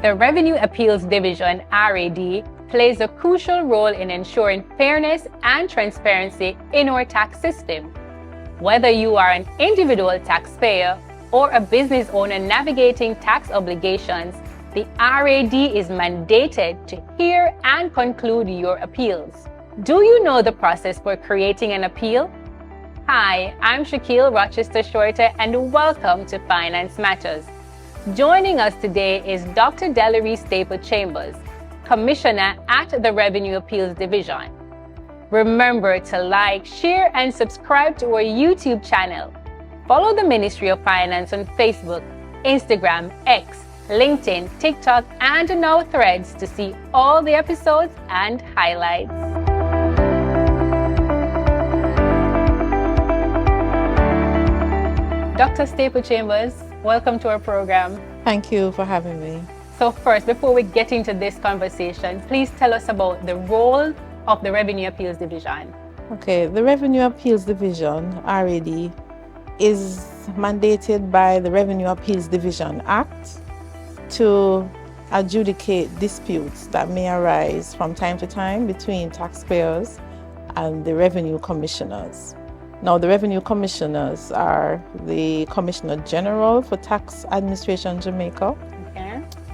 The Revenue Appeals Division, RAD, plays a crucial role in ensuring fairness and transparency in our tax system. Whether you are an individual taxpayer or a business owner navigating tax obligations, the RAD is mandated to hear and conclude your appeals. Do you know the process for creating an appeal? Hi, I'm Shaquille Rochester Shorter and welcome to Finance Matters. Joining us today is Dr. Delary Staple Chambers, Commissioner at the Revenue Appeals Division. Remember to like, share, and subscribe to our YouTube channel. Follow the Ministry of Finance on Facebook, Instagram, X, LinkedIn, TikTok, and now Threads to see all the episodes and highlights. Dr. Staple Chambers, welcome to our program. Thank you for having me. So first, before we get into this conversation, please tell us about the role of the Revenue Appeals Division. Okay, the Revenue Appeals Division, RAD, is mandated by the Revenue Appeals Division Act to adjudicate disputes that may arise from time to time between taxpayers and the revenue commissioners. Now, the revenue commissioners are the Commissioner General for Tax Administration Jamaica,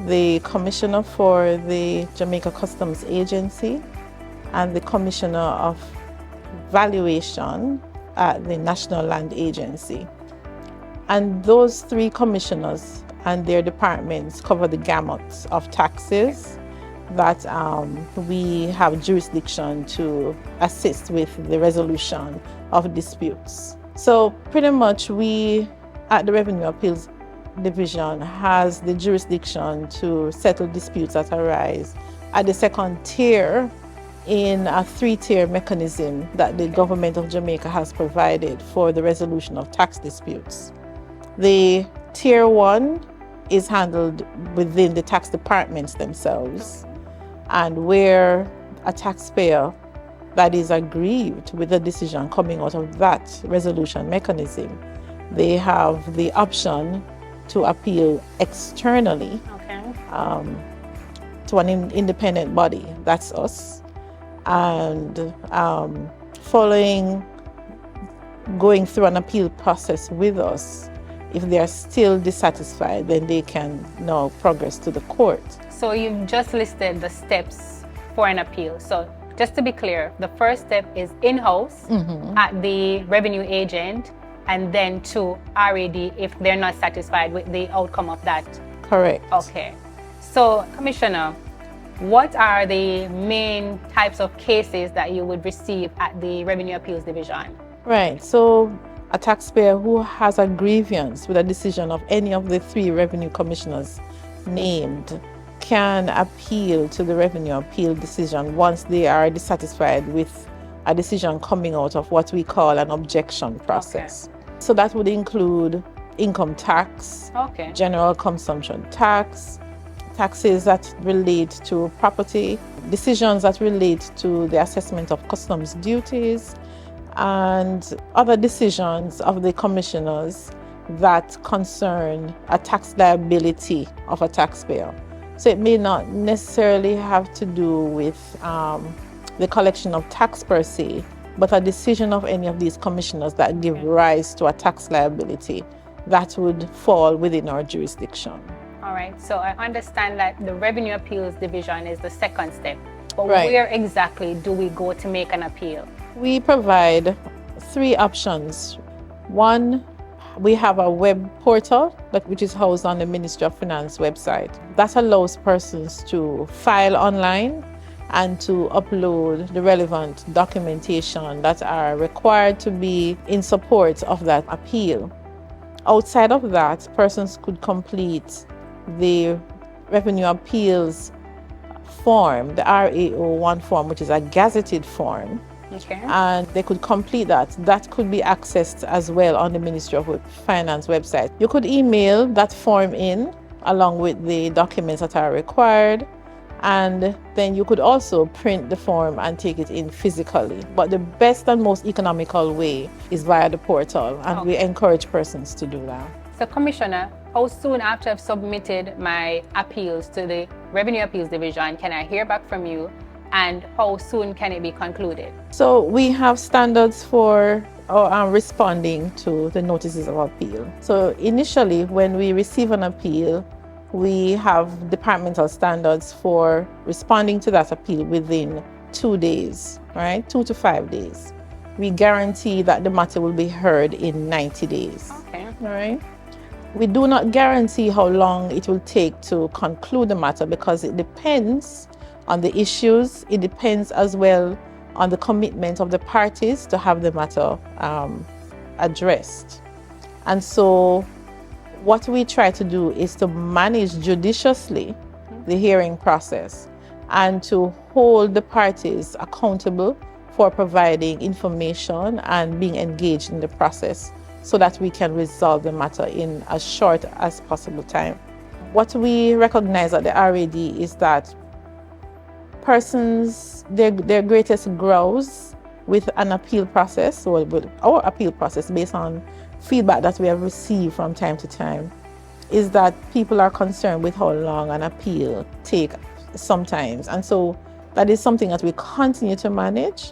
the Commissioner for the Jamaica Customs Agency, and the Commissioner of Valuation at the National Land Agency. And those three commissioners and their departments cover the gamut of taxes that we have jurisdiction to assist with the resolution of disputes. So pretty much we at the Revenue Appeals Division has the jurisdiction to settle disputes that arise at the second tier in a three-tier mechanism that the government of Jamaica has provided for the resolution of tax disputes. The tier one is handled within the tax departments themselves, and where a taxpayer that is aggrieved with a decision coming out of that resolution mechanism, they have the option to appeal externally to an independent body, that's us. And going through an appeal process with us, if they are still dissatisfied, then they can now progress to the court. So you've just listed the steps for an appeal. So just to be clear, the first step is in-house at the revenue agent, and then to RAD if they're not satisfied with the outcome of that. Correct. Okay. So, Commissioner, what are the main types of cases that you would receive at the Revenue Appeals Division? Right. So a taxpayer who has a grievance with a decision of any of the three revenue commissioners named can appeal to the revenue appeal decision once they are dissatisfied with a decision coming out of what we call an objection process. Okay. So that would include income tax, general consumption tax, taxes that relate to property, decisions that relate to the assessment of customs duties, and other decisions of the commissioners that concern a tax liability of a taxpayer. So it may not necessarily have to do with the collection of tax per se, but a decision of any of these commissioners that give rise to a tax liability that would fall within our jurisdiction. All right, so I understand that the Revenue Appeals Division is the second step, but where exactly do we go to make an appeal? We provide three options. One, we have a web portal which is housed on the Ministry of Finance website. That allows persons to file online and to upload the relevant documentation that are required to be in support of that appeal. Outside of that, persons could complete the Revenue Appeals form, the RAO1 form, which is a gazetted form. And they could complete that. That could be accessed as well on the Ministry of Finance website. You could email that form in along with the documents that are required, and then you could also print the form and take it in physically. But the best and most economical way is via the portal, and we encourage persons to do that. So, Commissioner, how soon after I've submitted my appeals to the Revenue Appeals Division can I hear back from you, and how soon can it be concluded? So we have standards for responding to the notices of appeal. So initially, when we receive an appeal, we have departmental standards for responding to that appeal within 2 days, right? 2 to 5 days. We guarantee that the matter will be heard in 90 days. Okay. All right. We do not guarantee how long it will take to conclude the matter because it depends on the issues. It depends as well on the commitment of the parties to have the matter addressed. And so what we try to do is to manage judiciously the hearing process and to hold the parties accountable for providing information and being engaged in the process so that we can resolve the matter in as short as possible time. What we recognize at the RAD is that persons, their greatest growth with an appeal process, or with our appeal process based on feedback that we have received from time to time, is that people are concerned with how long an appeal takes sometimes. And so that is something that we continue to manage,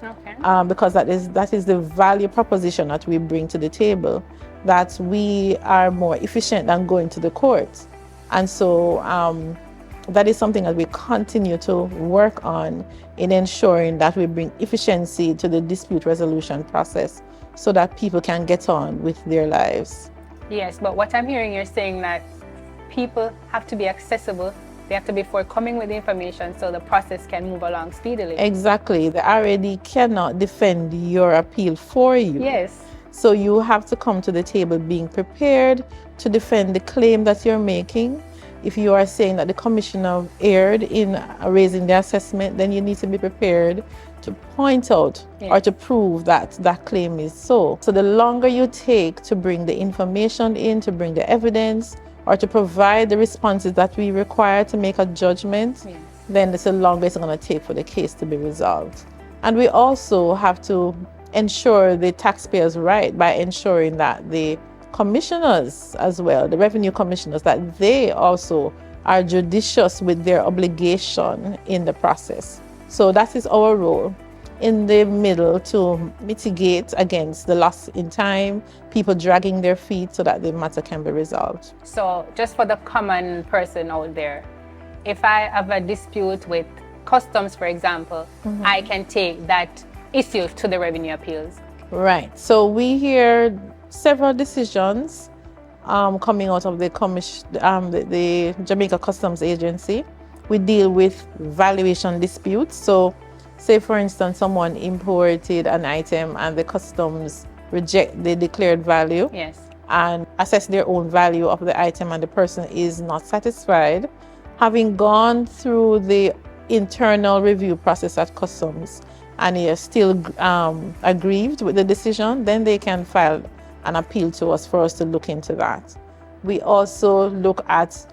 because that is the value proposition that we bring to the table, that we are more efficient than going to the court. And so that is something that we continue to work on in ensuring that we bring efficiency to the dispute resolution process so that people can get on with their lives. Yes, but what I'm hearing, you're saying that people have to be accessible. They have to be forthcoming with the information so the process can move along speedily. Exactly. The RAD cannot defend your appeal for you. Yes. So you have to come to the table being prepared to defend the claim that you're making. If you are saying that the commissioner erred in raising the assessment, then you need to be prepared to point out or to prove that that claim is so. So the longer you take to bring the information in, to bring the evidence, or to provide the responses that we require to make a judgment, then it's the longer it's going to take for the case to be resolved. And we also have to ensure the taxpayers' right by ensuring that the commissioners as well, the revenue commissioners, that they also are judicious with their obligation in the process. So that is our role in the middle, to mitigate against the loss in time, people dragging their feet so that the matter can be resolved. So just for the common person out there, if I have a dispute with customs, for example, I can take that issue to the revenue appeals. Right. So we hear several decisions coming out of the Jamaica Customs Agency. We deal with valuation disputes. So say, for instance, someone imported an item and the customs reject the declared value and assess their own value of the item, and the person is not satisfied. Having gone through the internal review process at customs and they are still aggrieved with the decision, then they can file an appeal to us for us to look into that. We also look at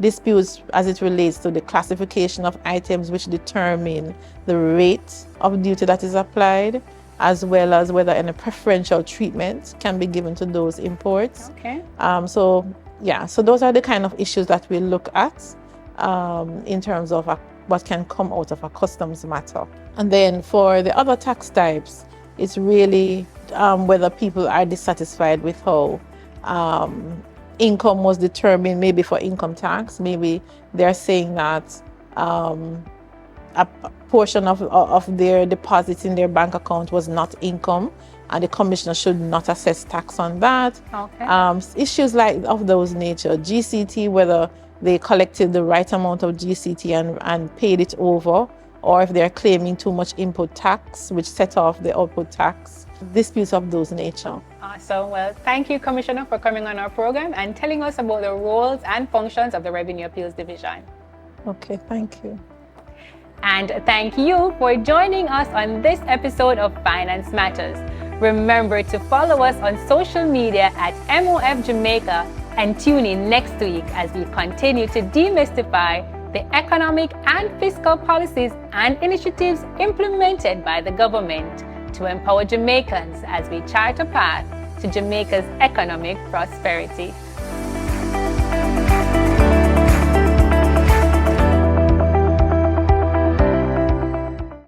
disputes as it relates to the classification of items which determine the rate of duty that is applied, as well as whether any preferential treatment can be given to those imports. So those are the kind of issues that we look at in terms of what can come out of a customs matter. And then for the other tax types, it's really whether people are dissatisfied with how income was determined, maybe for income tax. Maybe they're saying that a portion of their deposits in their bank account was not income, and the commissioner should not assess tax on that. Issues like of those nature. GCT, whether they collected the right amount of GCT and paid it over, or if they're claiming too much input tax, which set off the output tax. Disputes of those nature. Awesome. Well, thank you, Commissioner, for coming on our program and telling us about the roles and functions of the Revenue Appeals Division. Okay, thank you. And thank you for joining us on this episode of Finance Matters. Remember to follow us on social media at MOF Jamaica, and tune in next week as we continue to demystify the economic and fiscal policies and initiatives implemented by the government to empower Jamaicans as we chart a path to Jamaica's economic prosperity.